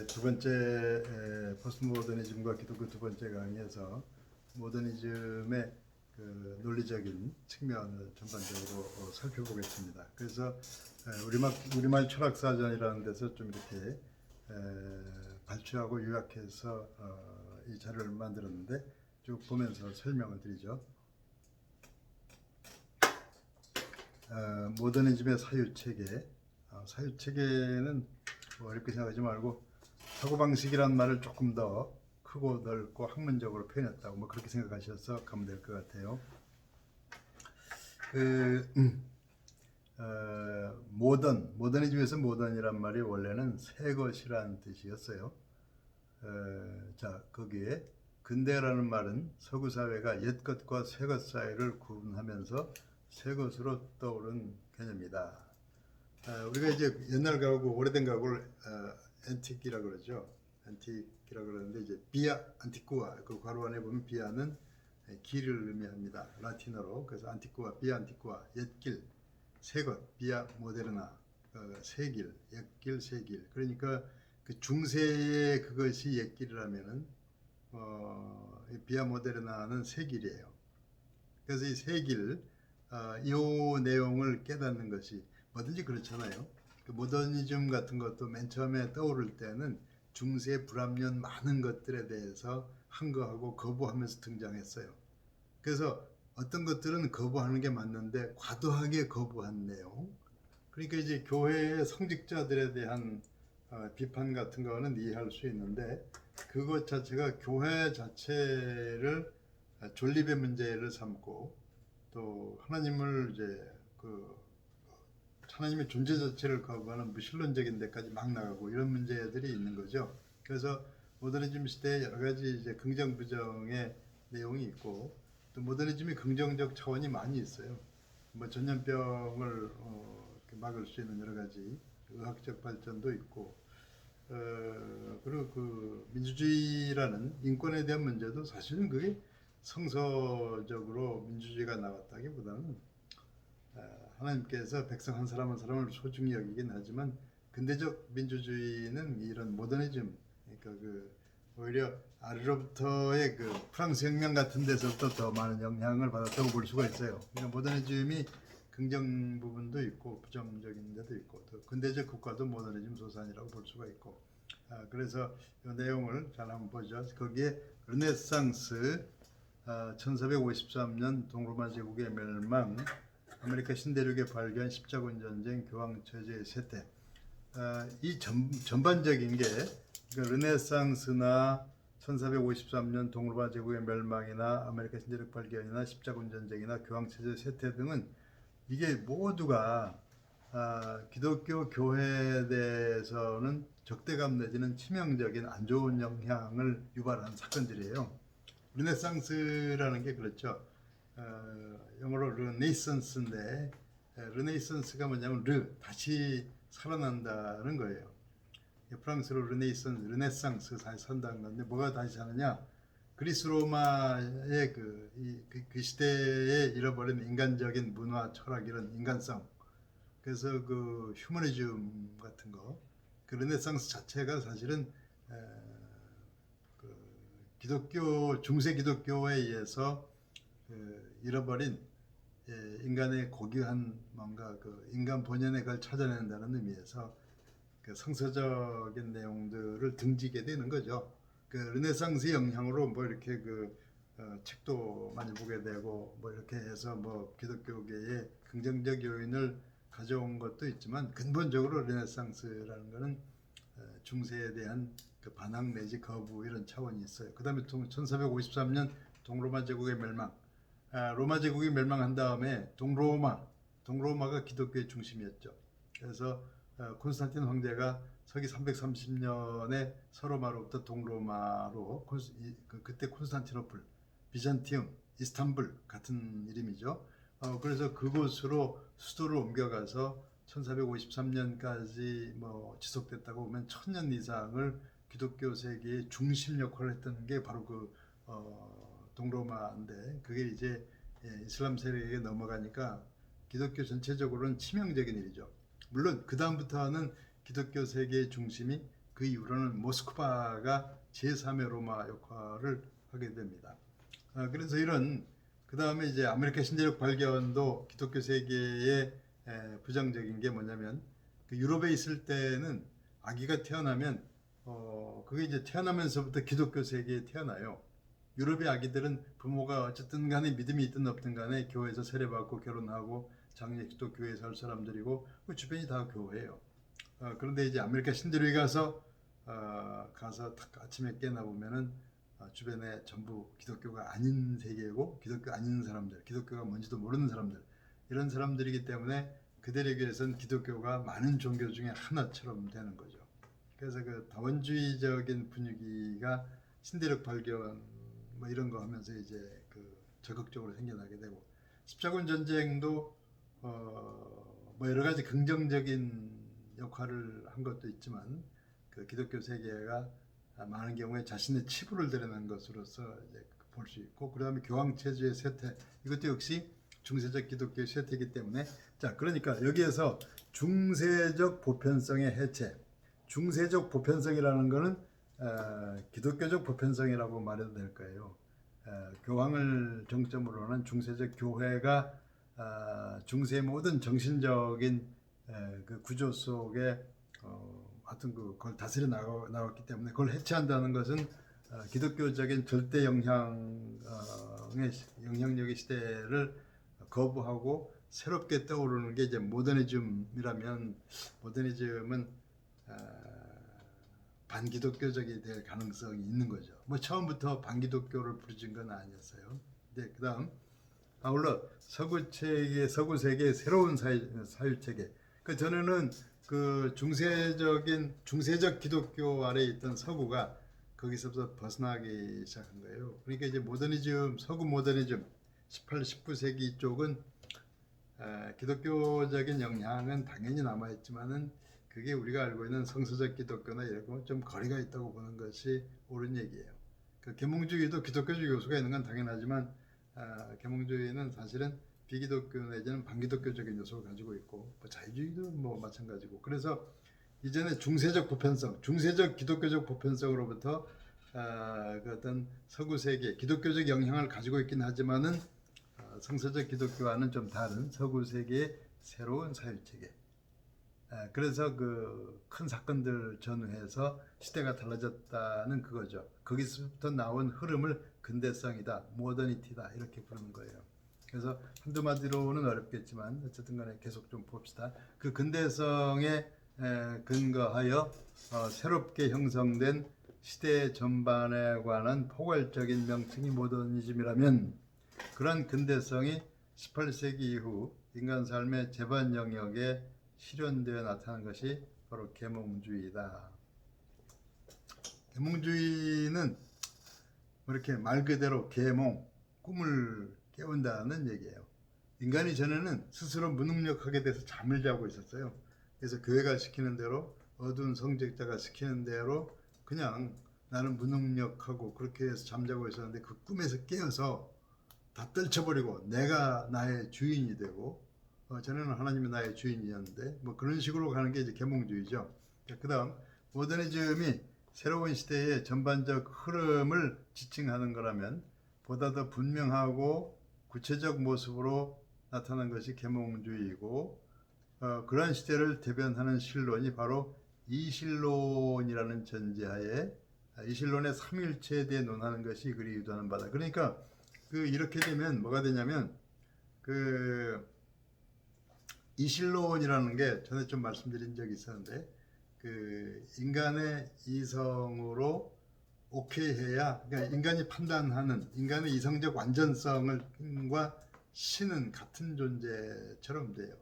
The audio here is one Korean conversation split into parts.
두 번째 포스트 모더니즘과 기독교 두 번째 강의에서 모더니즘의 그 논리적인 측면을 전반적으로 살펴보겠습니다. 그래서 우리말 철학사전이라는 데서 좀 이렇게 발췌하고 요약해서 이 자료를 만들었는데 쭉 보면서 설명을 드리죠. 모더니즘의 사유체계. 사유체계는 뭐 어렵게 생각하지 말고 사고방식이란 말을 조금 더 크고 넓고 학문적으로 표현했다고 뭐 그렇게 생각하셔서 가면 될 것 같아요. 모더니즘에서 모던이란 말이 원래는 새 것이라는 뜻이었어요. 자, 거기에 근대라는 말은 서구 사회가 옛 것과 새 것 사이를 구분하면서 새 것으로 떠오른 개념이다. 우리가 이제 옛날 가구, 오래된 가구를 앤틱이라 그러죠. 앤틱이라 그러는데 이제 비아 안티쿠아, 그 괄호 안에 보면 비아는 길을 의미합니다. 라틴어로. 그래서 안티쿠아, 비아 안티쿠아, 옛길, 새것, 비아 모데르나, 새길, 옛길, 새길. 그러니까 그 중세의 그것이 옛길이라면은 비아 모데르나는 새길이에요. 그래서 이 새길, 이 내용을 깨닫는 것이 뭐든지 그렇잖아요. 그 모더니즘 같은 것도 맨 처음에 떠오를 때는 중세 불합리한 많은 것들에 대해서 항거하고 거부하면서 등장했어요. 그래서 어떤 것들은 거부하는 게 맞는데 과도하게 거부한 내용. 그러니까 이제 교회의 성직자들에 대한 비판 같은 거는 이해할 수 있는데 그것 자체가 교회 자체를 존립의 문제를 삼고 또 하나님을 이제 하나님의 존재 자체를 거부하는 무신론적인 데까지 막 나가고 이런 문제들이 있는 거죠. 그래서 모더니즘 시대에 여러 가지 이제 긍정 부정의 내용이 있고 또 모더니즘이 긍정적 차원이 많이 있어요. 뭐 전염병을 막을 수 있는 여러 가지 의학적 발전도 있고 그리고 그 민주주의라는 인권에 대한 문제도 사실은 그게 성서적으로 민주주의가 나왔다기보다는 하나님께서 백성 한 사람 한 사람을 소중히 여기긴 하지만 근대적 민주주의는 이런 모더니즘, 그러니까 오히려 아래로부터의 그 프랑스 혁명 같은 데서부터 더 많은 영향을 받았다고 볼 수가 있어요. 그러니까 모더니즘이 긍정 부분도 있고 부정적인 데도 있고 또 근대적 국가도 모더니즘 소산이라고 볼 수가 있고 그래서 이 내용을 잘 한번 보죠. 거기에 르네상스 1453년 동로마 제국의 멸망, 아메리카 신대륙의 발견, 십자군 전쟁, 교황 체제의 쇠퇴. 이 전반적인 게 그러니까 르네상스나 1453년 동로마 제국의 멸망이나 아메리카 신대륙 발견이나 십자군 전쟁이나 교황 체제 쇠퇴 등은 이게 모두가 기독교 교회에 대해서는 적대감 내지는 치명적인 안 좋은 영향을 유발한 사건들이에요. 르네상스라는 게 그렇죠. 영어로 르네이선스인데 르네이선스가 뭐냐면 다시 살아난다는 거예요. 프랑스로 르네상스 다시 산다는 건데 뭐가 다시 사느냐? 그리스 로마의 그 시대에 잃어버린 인간적인 문화, 철학 이런 인간성. 그래서 그 휴머니즘 같은 거, 그 르네상스 자체가 사실은 기독교 중세 기독교에 의해서 잃어버린 인간의 고귀한 뭔가 그 인간 본연의 걸 찾아낸다는 의미에서 그 성서적인 내용들을 등지게 되는 거죠. 그 르네상스 영향으로 뭐 이렇게 책도 많이 보게 되고 뭐 이렇게 해서 뭐 기독교계에 긍정적 요인을 가져온 것도 있지만 근본적으로 르네상스라는 것은 중세에 대한 그 반항 내지 거부 이런 차원이 있어요. 그 다음에 1453년 동로마 제국의 멸망. 로마 제국이 멸망한 다음에 동로마가 기독교의 중심이었죠. 그래서 콘스탄틴 황제가 서기 330년에 서로마로부터 동로마로 그때 콘스탄티노플, 비잔티움, 이스탄불 같은 이름이죠. 그래서 그곳으로 수도를 옮겨가서 1453년까지 뭐 지속됐다고 보면 1000년 이상을 기독교 세계의 중심 역할을 했던 게 바로 동로마인데 그게 이제 이슬람 세력에게 넘어가니까 기독교 전체적으로는 치명적인 일이죠. 물론 그 다음부터는 기독교 세계의 중심이 그 이후로는 모스크바가 제3의 로마 역할을 하게 됩니다. 그래서 이런 그 다음에 이제 아메리카 신대륙 발견도 기독교 세계의 부정적인 게 뭐냐면 그 유럽에 있을 때는 아기가 태어나면 그게 이제 태어나면서부터 기독교 세계에 태어나요. 유럽의 아기들은 부모가 어쨌든 간에 믿음이 있든 없든 간에 교회에서 세례받고 결혼하고 장례식도 교회에서 할 사람들이고 그 주변이 다 교회예요. 그런데 이제 아메리카 신대륙에 가서 딱 아침에 깨나 보면은 주변에 전부 기독교가 아닌 세계고 기독교 아닌 사람들, 기독교가 뭔지도 모르는 사람들, 이런 사람들이기 때문에 그들에게선 기독교가 많은 종교 중에 하나처럼 되는 거죠. 그래서 그 다원주의적인 분위기가 신대륙 발견 뭐 이런 거 하면서 이제 그 적극적으로 생겨나게 되고, 십자군 전쟁도 뭐 여러 가지 긍정적인 역할을 한 것도 있지만 그 기독교 세계가 많은 경우에 자신의 치부를 드러낸 것으로서 볼 수 있고, 그 다음에 교황 체제의 쇠퇴, 이것도 역시 중세적 기독교의 쇠퇴이기 때문에, 자 그러니까 여기에서 중세적 보편성의 해체, 중세적 보편성이라는 것은 기독교적 보편성이라고 말해도 될까요? 교황을 정점으로 하는 중세적 교회가 중세의 모든 정신적인 그 구조 속에 하여튼 그걸 다스려 나왔기 때문에 그걸 해체한다는 것은 기독교적인 절대 영향력의 시대를 거부하고 새롭게 떠오르는 게 이제 모더니즘이라면, 모더니즘은 반기독교적이 될 가능성이 있는 거죠. 뭐 처음부터 반기독교를 부르진 건 아니었어요. 네, 그다음 아울러 서구 세계의 새로운 사유 체계. 그 전에는 그 중세적 기독교 아래에 있던 서구가 거기서부터 벗어나기 시작한 거예요. 그러니까 이제 모더니즘, 서구 모더니즘, 18, 19세기 쪽은 기독교적인 영향은 당연히 남아있지만은 그게 우리가 알고 있는 성서적 기독교나 이런 거 좀 거리가 있다고 보는 것이 옳은 얘기예요. 그 계몽주의도 기독교적 요소가 있는 건 당연하지만 계몽주의는 사실은 비기독교 내지는 반기독교적인 요소를 가지고 있고, 뭐 자유주의도 뭐 마찬가지고, 그래서 이전에 중세적 보편성, 중세적 기독교적 보편성으로부터 그 어떤 서구 세계 기독교적 영향을 가지고 있긴 하지만은 성서적 기독교와는 좀 다른 서구 세계의 새로운 사유체계. 그래서 그 큰 사건들 전후해서 시대가 달라졌다는 그거죠. 거기서부터 나온 흐름을 근대성이다, 모더니티다 이렇게 부르는 거예요. 그래서 한두 마디로는 어렵겠지만 어쨌든 간에 계속 좀 봅시다. 그 근대성에 근거하여 새롭게 형성된 시대 전반에 관한 포괄적인 명칭이 모더니즘이라면, 그런 근대성이 18세기 이후 인간 삶의 재반 영역에 실현되어 나타난 것이 바로 계몽주의다. 계몽주의는 이렇게 말 그대로 계몽, 꿈을 깨운다는 얘기예요. 인간이 전에는 스스로 무능력하게 돼서 잠을 자고 있었어요. 그래서 교회가 시키는 대로, 어두운 성직자가 시키는 대로 그냥 나는 무능력하고 그렇게 해서 잠자고 있었는데, 그 꿈에서 깨어서 다 떨쳐버리고 내가 나의 주인이 되고, 전에는 하나님이 나의 주인이었는데 뭐 그런 식으로 가는 게 이제 계몽주의죠. 그 다음 모더니즘이 새로운 시대의 전반적 흐름을 지칭하는 거라면 보다 더 분명하고 구체적 모습으로 나타난 것이 계몽주의이고, 그러한 시대를 대변하는 신론이 바로 이신론이라는 전제하에 이신론의 삼일체에 대해 논하는 것이 그리 유도하는 바다. 그러니까 이렇게 되면 뭐가 되냐면, 이신론이라는 게 전에 좀 말씀드린 적이 있었는데, 인간의 이성으로 오케이 해야, 그러니까 인간이 판단하는 인간의 이성적 완전성과 신은 같은 존재처럼 돼요.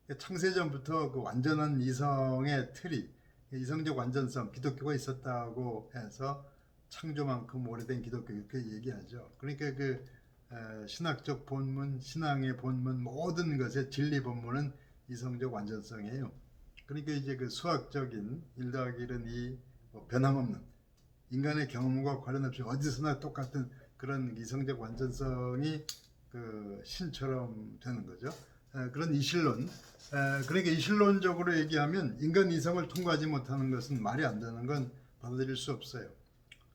그러니까 창세전부터 그 완전한 이성의 틀이, 이성적 완전성, 기독교가 있었다고 해서 창조만큼 오래된 기독교 이렇게 얘기하죠. 그러니까 신학적 본문, 신앙의 본문, 모든 것의 진리 본문은 이성적 완전성이에요. 그러니까 이제 그 수학적인 1 더하기 1은 2, 변함없는 인간의 경험과 관련 없이 어디서나 똑같은 그런 이성적 완전성이 그 신처럼 되는 거죠. 그런 이실론. 그러니까 이실론적으로 얘기하면 인간 이성을 통과하지 못하는 것은 말이 안 되는 건 받아들일 수 없어요.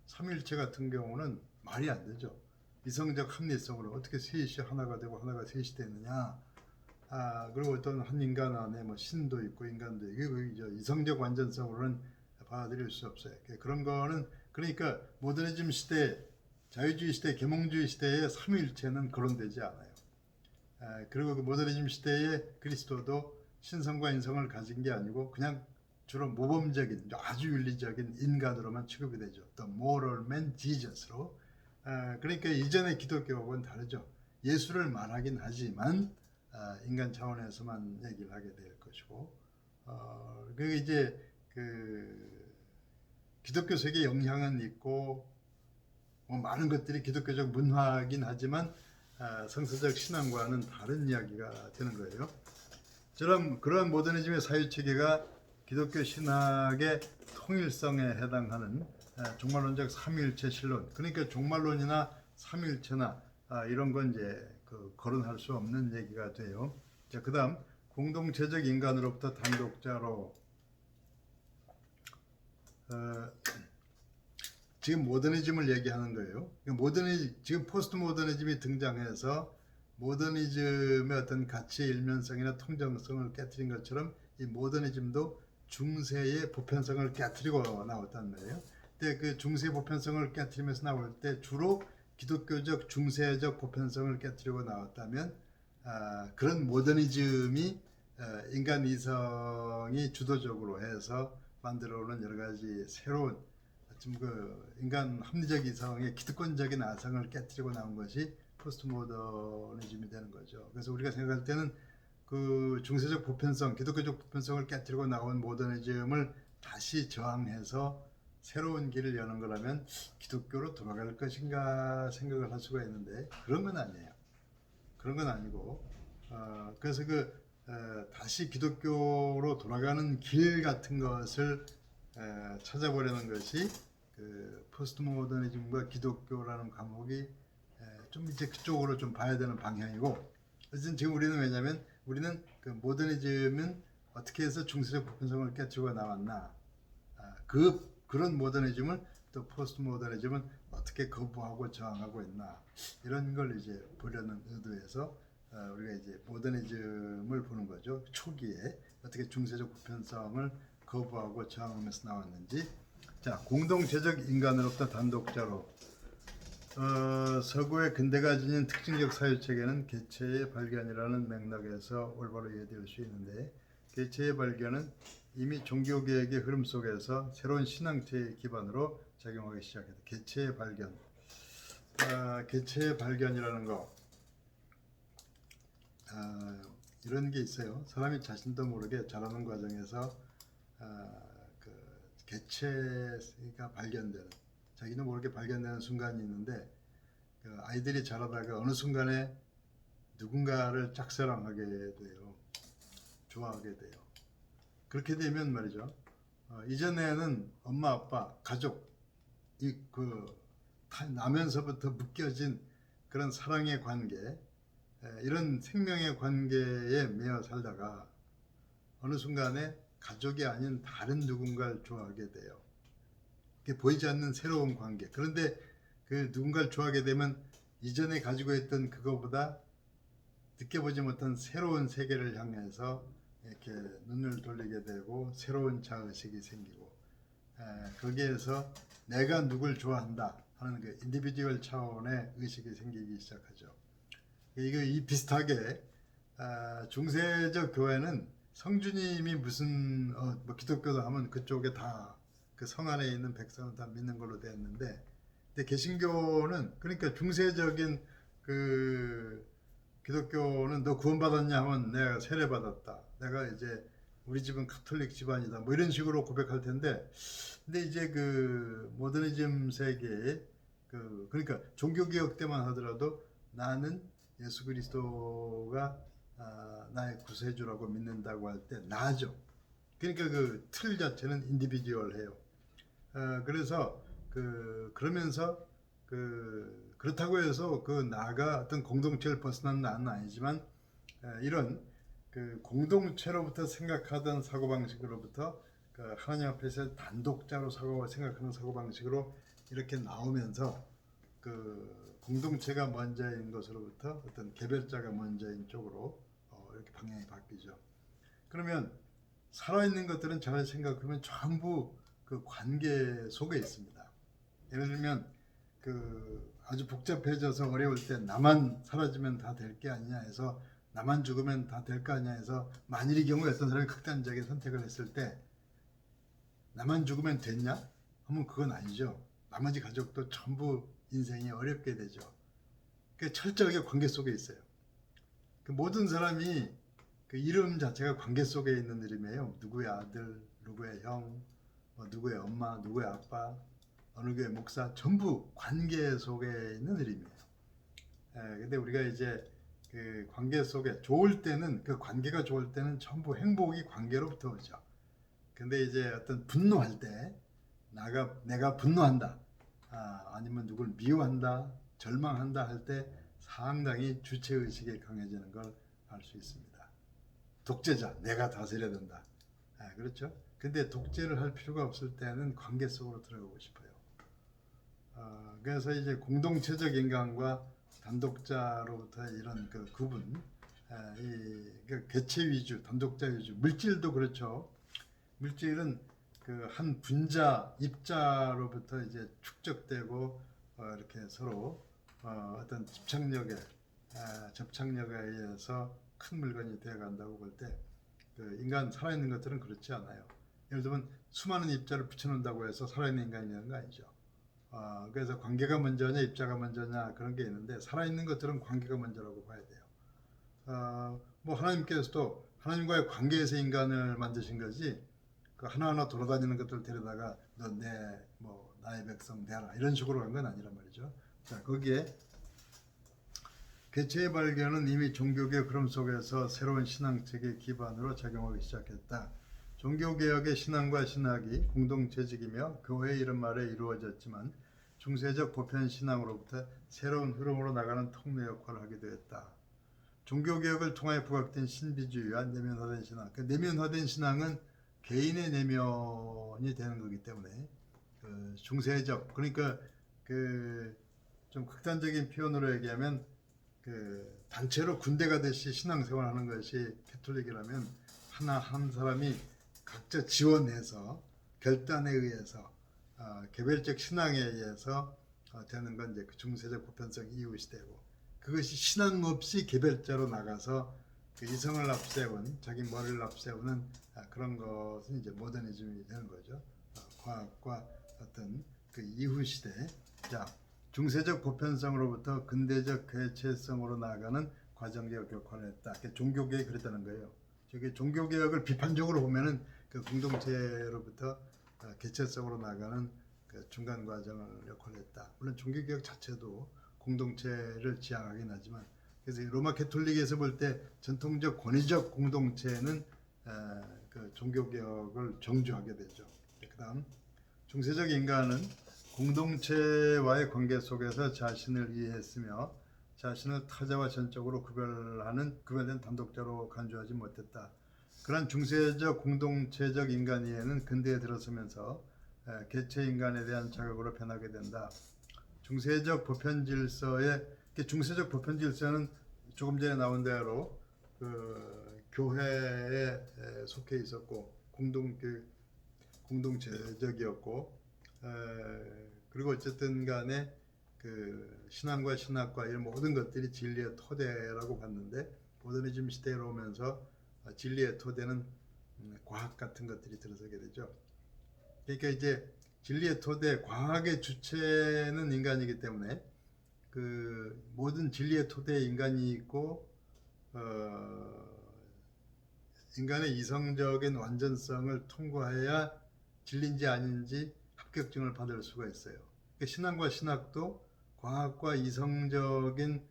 삼위일체 같은 경우는 말이 안 되죠. 이성적 합리성으로 어떻게 셋이 하나가 되고 하나가 셋이 되느냐. 그리고 어떤 한 인간 안에 뭐 신도 있고 인간도 있고 이성적 완전성으로는 받아들일 수 없어요. 그런 거는 그러니까 모더니즘 시대, 자유주의 시대, 계몽주의 시대의 삼위일체는 거론되지 않아요. 그리고 그 모더니즘 시대의 그리스도도 신성과 인성을 가진 게 아니고 그냥 주로 모범적인 아주 윤리적인 인간으로만 취급이 되죠. The moral man Jesus로. 그러니까 이전의 기독교하고는 다르죠. 예수를 말하긴 하지만 인간 차원에서만 얘기를 하게 될 것이고, 그게 이제 그 기독교 세계 영향은 있고 뭐 많은 것들이 기독교적 문화이긴 하지만 성서적 신앙과는 다른 이야기가 되는 거예요. 그러한 모더니즘의 사유체계가 기독교 신학의 통일성에 해당하는 종말론적 삼위일체 신론, 그러니까 종말론이나 삼위일체나 이런 건 이제 거론할 수 없는 얘기가 돼요. 자, 그다음 공동체적 인간으로부터 단독자로. 지금 모더니즘을 얘기하는 거예요. 지금 포스트 모더니즘이 등장해서 모더니즘의 어떤 가치의 일면성이나 통정성을 깨트린 것처럼 이 모더니즘도 중세의 보편성을 깨트리고 나왔단 말이에요. 근데 그 중세 보편성을 깨트리면서 나올 때 주로 기독교적 중세적 보편성을 깨트리고 나왔다면 그런 모더니즘이 인간 이성이 주도적으로 해서 만들어오는 여러 가지 새로운 그 인간 합리적 이성의 기득권적인 아성을 깨트리고 나온 것이 포스트 모더니즘이 되는 거죠. 그래서 우리가 생각할 때는 그 중세적 보편성, 기독교적 보편성을 깨트리고 나온 모더니즘을 다시 저항해서 새로운 길을 여는 거라면 기독교로 돌아갈 것인가 생각을 할 수가 있는데 그런 건 아니에요. 그런 건 아니고 그래서 다시 기독교로 돌아가는 길 같은 것을 찾아보려는 것이 그 포스트 모더니즘과 기독교라는 과목이 좀 이제 그쪽으로 좀 봐야 되는 방향이고, 어쨌든 지금 왜냐하면 우리는 그 모더니즘은 어떻게 해서 중세적 보편성을 깨트리고 나왔나, 그런 모더니즘을 또 포스트 모더니즘은 어떻게 거부하고 저항하고 있나, 이런 걸 이제 보려는 의도에서 우리가 이제 모더니즘을 보는 거죠. 초기에 어떻게 중세적 보편성을 거부하고 저항하면서 나왔는지. 자, 공동체적 인간으로부터 단독자로. 서구의 근대가 지닌 특징적 사유체계는 개체의 발견이라는 맥락에서 올바로 이해될 수 있는데, 개체의 발견은 이미 종교개혁의 흐름 속에서 새로운 신앙체의 기반으로 작용하기 시작했다. 개체의 발견. 개체의 발견이라는 거, 이런 게 있어요. 사람이 자신도 모르게 자라는 과정에서 그 개체가 발견되는, 자기도 모르게 발견되는 순간이 있는데, 그 아이들이 자라다가 어느 순간에 누군가를 짝사랑하게 돼요. 좋아하게 돼요. 그렇게 되면 말이죠. 이전에는 엄마, 아빠, 가족, 나면서부터 묶여진 그런 사랑의 관계, 이런 생명의 관계에 매여 살다가 어느 순간에 가족이 아닌 다른 누군가를 좋아하게 돼요. 그게 보이지 않는 새로운 관계. 그런데 그 누군가를 좋아하게 되면 이전에 가지고 있던 그거보다 느껴보지 못한 새로운 세계를 향해서 이렇게 눈을 돌리게 되고 새로운 자의식이 생기고, 거기에서 내가 누굴 좋아한다 하는 그 인디비듀얼 차원의 의식이 생기기 시작하죠. 이 비슷하게 중세적 교회는 성주님이 무슨 뭐 기독교도 하면 그쪽에 다 그 성 안에 있는 백성은 다 믿는 걸로 되었는데, 근데 개신교는 그러니까 중세적인 그 기독교는 너 구원받았냐 하면 내가 세례받았다. 내가 이제 우리 집은 가톨릭 집안이다. 뭐 이런 식으로 고백할 텐데, 근데 이제 그 모더니즘 세계에 그러니까 종교개혁 때만 하더라도 나는 예수 그리스도가 나의 구세주라고 믿는다고 할 때 나죠. 그러니까 그 틀 자체는 인디비듀얼해요. 그래서 그러면서 그렇다고 해서 그 나가 어떤 공동체를 벗어난 나는 아니지만 이런 그 공동체로부터 생각하던 사고방식으로부터 그 하나님 앞에서 단독자로 생각하는 사고방식으로 이렇게 나오면서 그 공동체가 먼저인 것으로부터 어떤 개별자가 먼저인 쪽으로 이렇게 방향이 바뀌죠. 그러면 살아있는 것들은 잘 생각하면 전부 그 관계 속에 있습니다. 예를 들면 그 아주 복잡해져서 어려울 때 나만 사라지면 다 될 게 아니냐 해서 나만 죽으면 다 될 거 아니냐 해서 만일의 경우에 어떤 사람이 극단적인 선택을 했을 때 나만 죽으면 됐냐? 하면 그건 아니죠. 나머지 가족도 전부 인생이 어렵게 되죠. 그 철저하게 관계 속에 있어요. 그 모든 사람이 그 이름 자체가 관계 속에 있는 이름이에요. 누구의 아들, 누구의 형, 누구의 엄마, 누구의 아빠, 어느 교회 목사, 전부 관계 속에 있는 이름이에요. 근데 우리가 이제 그 관계 속에 좋을 때는 그 관계가 좋을 때는 전부 행복이 관계로부터 오죠. 근데 이제 어떤 분노할 때 내가 분노한다, 아니면 누굴 미워한다, 절망한다 할 때 상당히 주체의식이 강해지는 걸 알 수 있습니다. 독재자, 내가 다스려야 된다. 그렇죠? 근데 독재를 할 필요가 없을 때는 관계 속으로 들어가고 싶어요. 그래서 이제 공동체적 인간과 단독자로부터 이런 그 구분, 그 개체 위주, 단독자 위주, 물질도 그렇죠. 물질은 그 한 분자, 입자로부터 이제 축적되고 이렇게 서로 어떤 접착력에 의해서 큰 물건이 되어 간다고 볼 때 그 인간 살아있는 것들은 그렇지 않아요. 예를 들면 수많은 입자를 붙여놓는다고 해서 살아있는 인간이라는 거 아니죠. 그래서 관계가 먼저냐 입자가 먼저냐 그런 게 있는데 살아있는 것들은 관계가 먼저라고 봐야 돼요. 뭐 하나님께서도 하나님과의 관계에서 인간을 만드신 거지 그 하나하나 돌아다니는 것들 데려다가 너 나의 백성 되라 이런 식으로 한 건 아니란 말이죠. 자, 거기에 개체의 발견은 이미 종교개혁 흐름 속에서 새로운 신앙체계 기반으로 작용하기 시작했다. 종교개혁의 신앙과 신학이 공동체직이며 교회 이런 말에 이루어졌지만 중세적 보편신앙으로부터 새로운 흐름으로 나가는 통로 역할을 하게 되었다. 종교개혁을 통하여 부각된 신비주의와 내면화된 신앙. 그 내면화된 신앙은 개인의 내면이 되는 거기 때문에 그 중세적, 그러니까 그 좀 극단적인 표현으로 얘기하면 그 단체로 군대 가듯이 신앙생활하는 것이 캐톨릭이라면 하나 한 사람이 각자 지원해서 결단에 의해서 개별적 신앙에 의해서 되는 건 이제 그 중세적 보편성 이후 시대고, 그것이 신앙 없이 개별자로 나가서 그 이성을 앞세운 자기 머리를 앞세우는 그런 것은 이제 모더니즘이 되는 거죠. 과학과 어떤 그 이후 시대. 자, 중세적 보편성으로부터 근대적 개체성으로 나아가는 과정적 역할을 했다. 종교개혁이 그랬다는 거예요. 저기 종교개혁을 비판적으로 보면은 그 공동체로부터 개체성으로 나아가는 그 중간 과정을 역할을 했다. 물론 종교개혁 자체도 공동체를 지향하긴 하지만, 그래서 로마 캐톨릭에서 볼 때 전통적 권위적 공동체는 그 종교개혁을 정주하게 되죠. 그다음 중세적 인간은 공동체와의 관계 속에서 자신을 이해했으며 자신을 타자와 전적으로 구별된 단독자로 간주하지 못했다. 그런 중세적 공동체적 인간 이해는 근대에 들어서면서 개체 인간에 대한 자각으로 변하게 된다. 중세적 보편 질서는 조금 전에 나온 대로 그 교회에 속해 있었고 공동체적이었고, 그리고 어쨌든 간에 그 신앙과 신학과 이런 모든 것들이 진리의 토대라고 봤는데, 모더니즘 시대로 오면서 진리의 토대는 과학 같은 것들이 들어서게 되죠. 그러니까 이제 진리의 토대, 과학의 주체는 인간이기 때문에 그 모든 진리의 토대에 인간이 있고, 인간의 이성적인 완전성을 통과해야 진리인지 아닌지 합격증을 받을 수가 있어요. 그러니까 신앙과 신학도 과학과 이성적인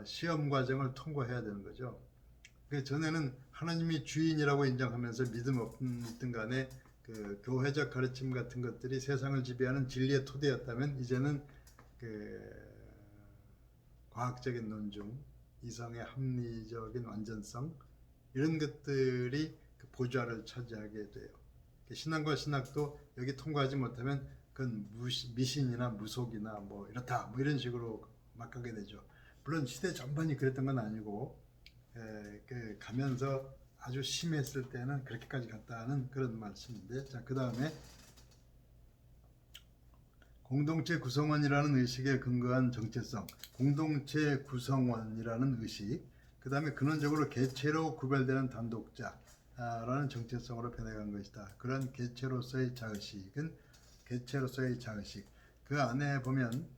시험 과정을 통과해야 되는 거죠. 그러니까 전에는 하나님이 주인이라고 인정하면서 믿음 없든 간에 그 교회적 가르침 같은 것들이 세상을 지배하는 진리의 토대였다면, 이제는 그 과학적인 논증, 이성의 합리적인 완전성, 이런 것들이 그 보좌를 차지하게 돼요. 신앙과 신학도 여기 통과하지 못하면 그건 미신이나 무속이나 뭐 이렇다 뭐 이런 식으로 막 가게 되죠. 물론 시대 전반이 그랬던 건 아니고 가면서 아주 심했을 때는 그렇게까지 갔다는 그런 말씀인데, 자, 그 다음에 공동체 구성원이라는 의식에 근거한 정체성, 공동체 구성원이라는 의식, 그 다음에 근원적으로 개체로 구별되는 단독자라는 정체성으로 변해간 것이다. 그런 개체로서의 자의식은 개체로서의 자의식. 그 안에 보면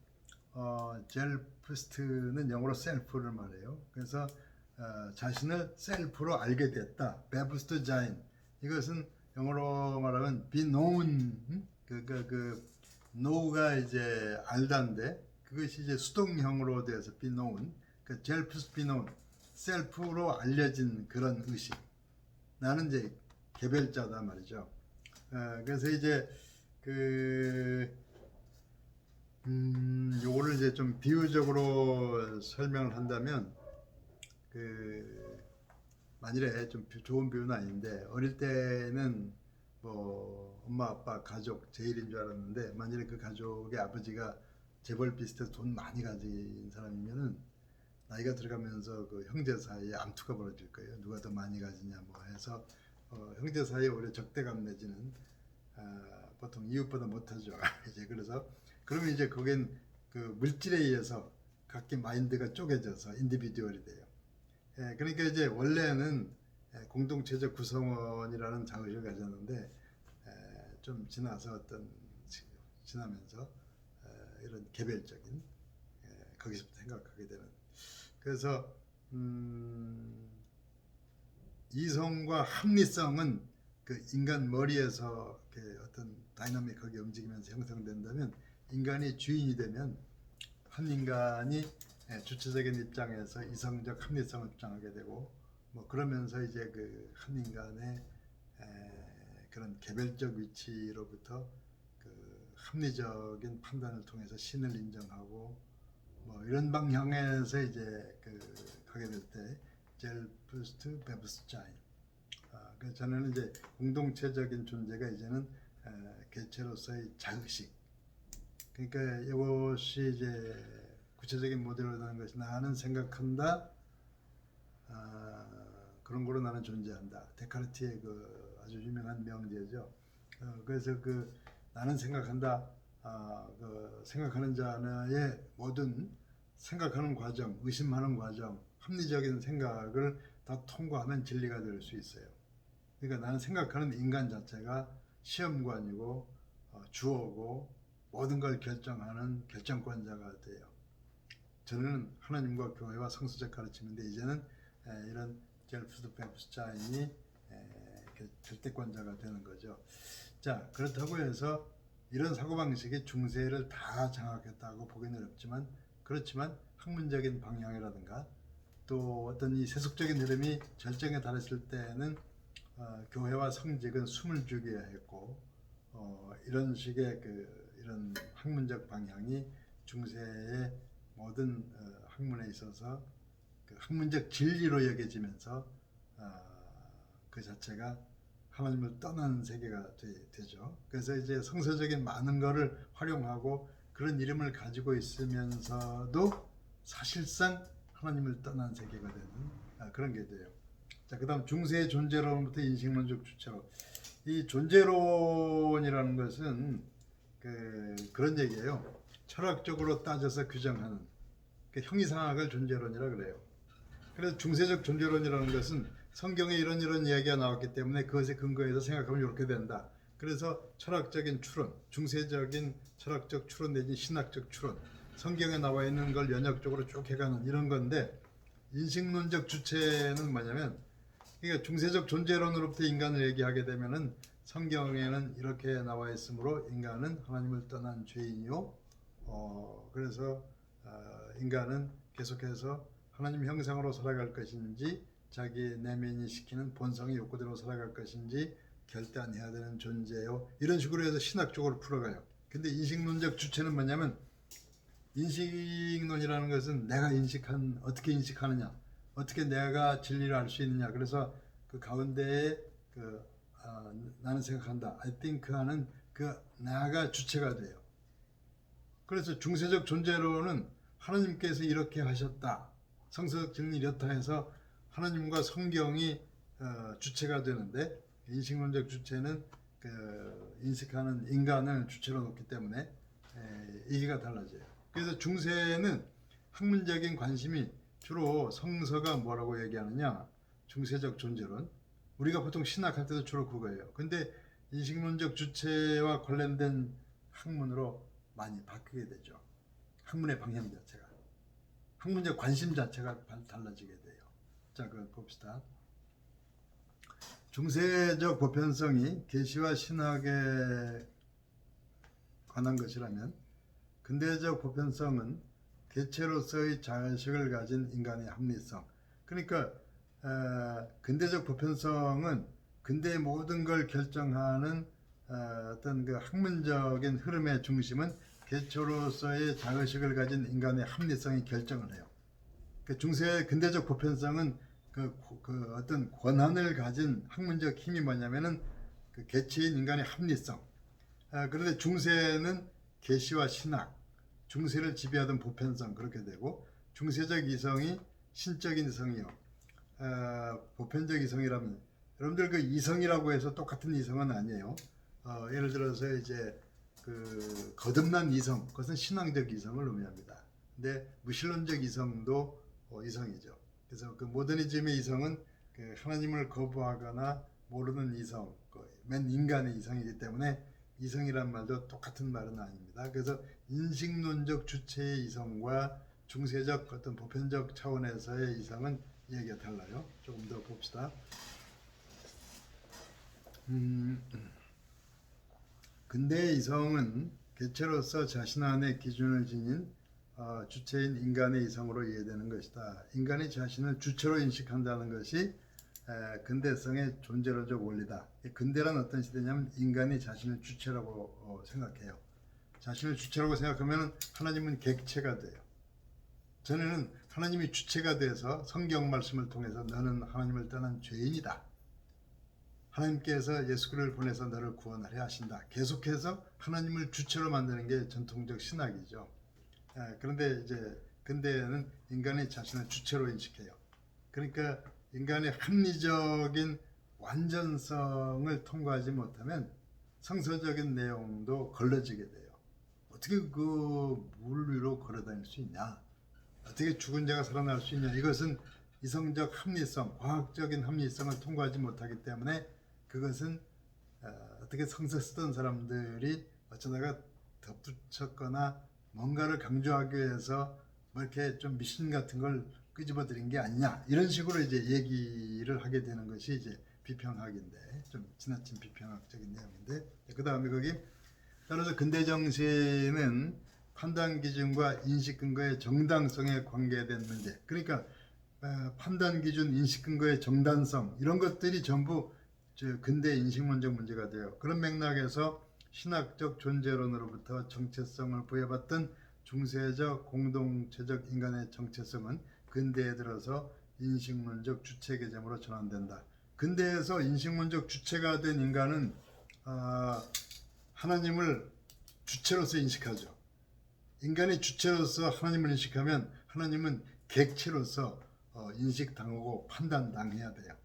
젤프스트는 영어로 셀프를 말해요. 그래서 자신을 셀프로 알게 됐다. 베브스트 자인. 이것은 영어로 말하면 be known. know가 이제 알다인데 그것이 이제 수동형으로 되어서 be known. 그 젤프스 be known. 셀프로 알려진 그런 의식. 나는 이제 개별자다 말이죠. 그래서 이제 요거를 이제 좀 비유적으로 설명을 한다면, 만일에 좀 좋은 비유는 아닌데, 어릴 때는 뭐 엄마 아빠 가족 제일인 줄 알았는데, 만일에 그 가족의 아버지가 재벌 비슷해서 돈 많이 가진 사람이면은 나이가 들어가면서 그 형제 사이에 암투가 벌어질 거예요. 누가 더 많이 가지냐 뭐 해서 형제 사이에 오히려 적대감 내지는 보통 이웃보다 못하죠. 이제 그래서 그러면 이제 거긴 그 물질에 의해서 각기 마인드가 쪼개져서 인디비듀얼이 돼요. 그러니까 이제 원래는 공동체적 구성원이라는 자의식을 가졌는데 좀 지나면서 이런 개별적인 거기서부터 생각하게 되는. 그래서 이성과 합리성은 그 인간 머리에서 어떤 다이나믹하게 움직이면서 형성된다면, 인간이 주인이 되면 한 인간이 주체적인 입장에서 이성적 합리성을 주장하게 되고, 뭐 그러면서 이제 그 한 인간의 그런 개별적 위치로부터 그 합리적인 판단을 통해서 신을 인정하고 뭐 이런 방향에서 이제 가게 될 때 젤프스트 베브스차인. 그래서 저는 이제 공동체적인 존재가 이제는 개체로서의 자의식. 그러니까 이것이 이제 구체적인 모델로 나는 것이 나는 생각한다. 그런 거로 나는 존재한다. 데카르트의 그 아주 유명한 명제죠. 그래서 나는 생각한다. 생각하는 자의 모든 생각하는 과정, 의심하는 과정, 합리적인 생각을 다 통과하면 진리가 될 수 있어요. 그러니까 나는 생각하는 인간 자체가 시험관이고 주어고 모든 걸 결정하는 결정권자가 돼요. 저는 하나님과 교회와 성서적 가르침인데, 이제는 이런 젤프스 베브스차인이 절대권자가 되는 거죠. 자, 그렇다고 해서 이런 사고방식이 중세를 다 장악했다고 보기는 어렵지만, 그렇지만 학문적인 방향이라든가 또 어떤 이 세속적인 흐름이 절정에 달했을 때는 교회와 성직은 숨을 죽여야 했고, 이런 식의 이런 학문적 방향이 중세의 모든 학문에 있어서 그 학문적 진리로 여겨지면서 그 자체가 하나님을 떠나는 세계가 되죠. 그래서 이제 성서적인 많은 것을 활용하고 그런 이름을 가지고 있으면서도 사실상 하나님을 떠난 세계가 되는 그런 게 돼요. 자, 그 다음 중세의 존재론부터 인식론적 주체로. 이 존재론이라는 것은 그런 얘기예요. 철학적으로 따져서 규정하는 형이상학을 존재론이라 그래요. 그래서 중세적 존재론이라는 것은 성경에 이런 이야기가 나왔기 때문에 그것에 근거해서 생각하면 이렇게 된다. 그래서 철학적인 추론, 중세적인 철학적 추론 내지 신학적 추론, 성경에 나와 있는 걸 연역적으로 쭉 해가는 이런 건데, 인식론적 주체는 뭐냐면, 그러니까 중세적 존재론으로부터 인간을 얘기하게 되면은 성경에는 이렇게 나와 있으므로 인간은 하나님을 떠난 죄인이요. 그래서 인간은 계속해서 하나님 형상으로 살아갈 것인지 자기 내면이 시키는 본성의 욕구대로 살아갈 것인지 결단해야 되는 존재요. 이런 식으로 해서 신학적으로 풀어가요. 근데 인식론적 주체는 뭐냐면, 인식론이라는 것은 내가 어떻게 인식하느냐, 어떻게 내가 진리를 알 수 있느냐. 그래서 그 가운데에 나는 생각한다, I think 하는 그 나가 주체가 돼요. 그래서 중세적 존재론은 하나님께서 이렇게 하셨다, 성서적 진리 이렇다 해서 하나님과 성경이 주체가 되는데, 인식론적 주체는 인식하는 인간을 주체로 놓기 때문에 얘기가 달라져요. 그래서 중세는 학문적인 관심이 주로 성서가 뭐라고 얘기하느냐, 중세적 존재론, 우리가 보통 신학할 때도 주로 그거예요. 근데 인식론적 주체와 관련된 학문으로 많이 바뀌게 되죠. 학문의 방향 자체가, 학문적 관심 자체가 달라지게 돼요. 자, 그거 봅시다. 중세적 보편성이 계시와 신학에 관한 것이라면, 근대적 보편성은 개체로서의 자의식을 가진 인간의 합리성. 그러니까 근대적 보편성은 근대의 모든 걸 결정하는 어떤 그 학문적인 흐름의 중심은 개체로서의 자의식을 가진 인간의 합리성이 결정을 해요. 중세 근대적 보편성은 그 어떤 권한을 가진 학문적 힘이 뭐냐면은 그 개체인 인간의 합리성. 그런데 중세는 계시와 신학, 중세를 지배하던 보편성, 그렇게 되고, 중세적 이성이 신적인 이성이요, 보편적 이성이라면, 여러분들 그 이성이라고 해서 똑같은 이성은 아니에요. 예를 들어서 이제 그 거듭난 이성, 그것은 신앙적 이성을 의미합니다. 근데 무신론적 이성도 이성이죠. 그래서 그 모더니즘의 이성은 그 하나님을 거부하거나 모르는 이성, 맨 인간의 이성이기 때문에 이성이란 말도 똑같은 말은 아닙니다. 그래서 인식론적 주체의 이성과 중세적 어떤 보편적 차원에서의 이성은 얘기가 달라요. 조금 더 봅시다. 근대의 이성은 개체로서 자신 안에 기준을 지닌 주체인 인간의 이성으로 이해되는 것이다. 인간이 자신을 주체로 인식한다는 것이 근대성의 존재론적 원리다. 근대란 어떤 시대냐면 인간이 자신을 주체라고 생각해요. 자신을 주체라고 생각하면 하나님은 객체가 돼요. 전에는 하나님이 주체가 돼서 성경 말씀을 통해서 너는 하나님을 떠난 죄인이다, 하나님께서 예수 그리스도를 보내서 너를 구원하려 하신다, 계속해서 하나님을 주체로 만드는 게 전통적 신학이죠. 그런데 이제 근대에는 인간이 자신을 주체로 인식해요. 그러니까 인간의 합리적인 완전성을 통과하지 못하면 성서적인 내용도 걸러지게 돼요. 어떻게 그 물 위로 걸어다닐 수 있냐, 어떻게 죽은 자가 살아날 수 있냐, 이것은 이성적 합리성, 과학적인 합리성을 통과하지 못하기 때문에 그것은 어떻게 성서 쓰던 사람들이 어쩌다가 덧붙였거나 뭔가를 강조하기 위해서 뭐 이렇게 좀 미신 같은 걸 끄집어들인 게 아니냐, 이런 식으로 이제 얘기를 하게 되는 것이 이제 비평학인데, 좀 지나친 비평학적인 내용인데, 그 다음에 거기 따라서 근대 정신은 판단 기준과 인식 근거의 정당성에 관계된 문제, 그러니까 판단 기준, 인식 근거의 정당성, 이런 것들이 전부 근대 인식론적 문제가 돼요. 그런 맥락에서 신학적 존재론으로부터 정체성을 부여받던 중세적 공동체적 인간의 정체성은 근대에 들어서 인식론적 주체 개념으로 전환된다. 근대에서 인식론적 주체가 된 인간은 하나님을 주체로서 인식하죠. 인간이 주체로서 하나님을 인식하면 하나님은 객체로서 인식당하고 판단당해야 돼요.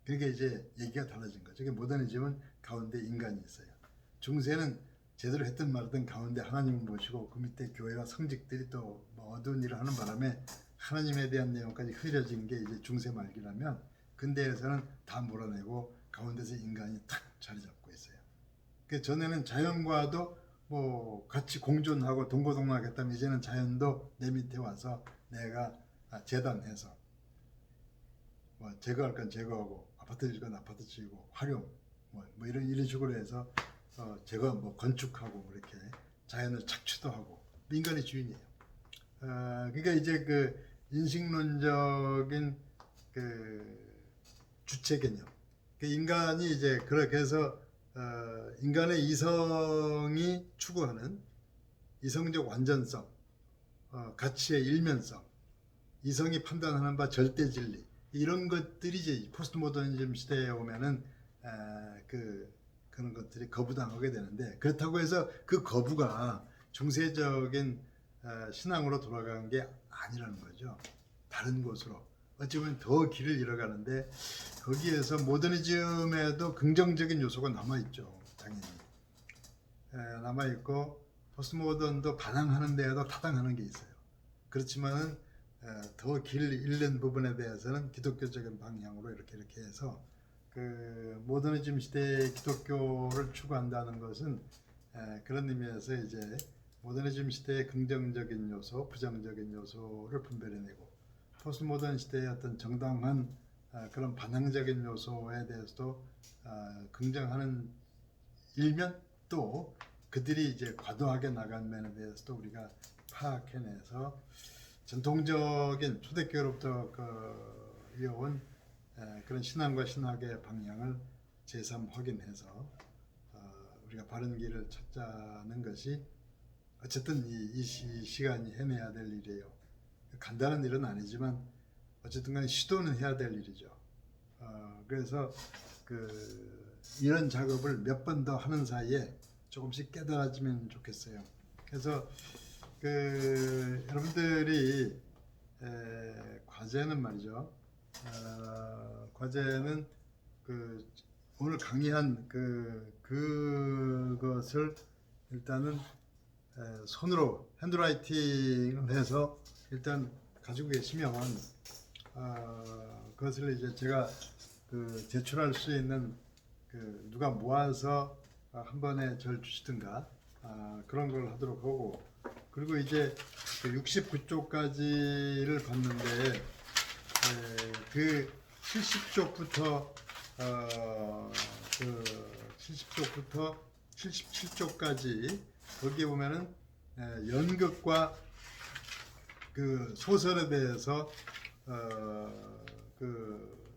그러니까 이제 얘기가 달라진 거죠. 그게 모더니즘은 가운데 인간이 있어요. 중세는 제대로 했든 말든 가운데 하나님을 모시고 그 밑에 교회와 성직들이 또 뭐 어두운 일을 하는 바람에 하나님에 대한 내용까지 흐려진 게 이제 중세 말기라면, 근대에서는 다 몰아내고 가운데서 인간이 탁 자리 잡고 있어요. 그 전에는 자연과도 뭐 같이 공존하고 동고동락했다면 이제는 자연도 내 밑에 와서 내가 재단해서 뭐 제거할 건 제거하고 아파트 질 건 아파트 지고 활용 뭐 이런 식으로 해서 제가 뭐 건축하고 뭐 이렇게 자연을 착취도 하고 인간의 주인이에요. 그러니까 이제 그 인식론적인 그 주체 개념, 그 인간이 이제 그렇게 해서 인간의 이성이 추구하는 이성적 완전성, 가치의 일면성, 이성이 판단하는 바 절대 진리, 이런 것들이 이제 포스트 모더니즘 시대에 오면은 그런 것들이 거부당하게 되는데, 그렇다고 해서 그 거부가 중세적인 신앙으로 돌아간 게 아니라는 거죠. 다른 곳으로 어찌 보면 더 길을 잃어가는데, 거기에서 모더니즘에도 긍정적인 요소가 남아있죠. 당연히 남아있고, 포스트 모던도 반항하는 데에도 타당하는 게 있어요. 그렇지만은 더 길 잃는 부분에 대해서는 기독교적인 방향으로 이렇게 해서 그 모더니즘 시대의 기독교를 추구한다는 것은 그런 의미에서 이제 모더니즘 시대의 긍정적인 요소, 부정적인 요소를 분별해내고, 포스트 모던 시대의 어떤 정당한 그런 반항적인 요소에 대해서도 긍정하는 일면, 또 그들이 이제 과도하게 나간 면에 대해서도 우리가 파악해내서 전통적인 초대교로부터 이어온 그런 신앙과 신학의 방향을 재삼 확인해서 우리가 바른 길을 찾자는 것이 어쨌든 이 시간이 해내야 될 일이에요. 간단한 일은 아니지만 어쨌든 간에 시도는 해야 될 일이죠. 그래서 이런 작업을 몇 번 더 하는 사이에 조금씩 깨달아지면 좋겠어요. 그래서 여러분들이 과제는 말이죠. 과제는 오늘 강의한 그것을 일단은 손으로 핸드라이팅을 해서 일단 가지고 계시면 그것을 이제 제가 제출할 수 있는 누가 모아서 한 번에 절 주시든가 그런 걸 하도록 하고, 그리고 이제 69쪽까지를 봤는데 그 70쪽부터 70쪽부터 77쪽까지 거기에 보면은 연극과 그 소설에 대해서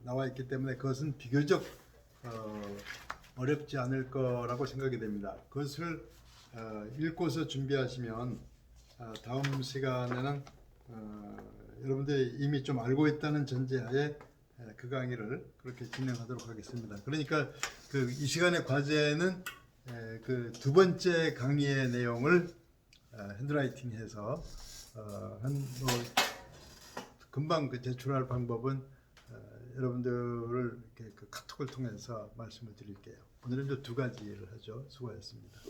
나와 있기 때문에 그것은 비교적 어렵지 않을 거라고 생각이 됩니다. 그것을 읽고서 준비하시면 다음 시간에는 여러분들이 이미 좀 알고 있다는 전제하에 그 강의를 그렇게 진행하도록 하겠습니다. 그러니까 이 시간의 과제는 그 두 번째 강의의 내용을 핸드라이팅해서 금방 제출할 방법은 여러분들을 이렇게 카톡을 통해서 말씀을 드릴게요. 오늘은 두 가지를 하죠. 수고하셨습니다.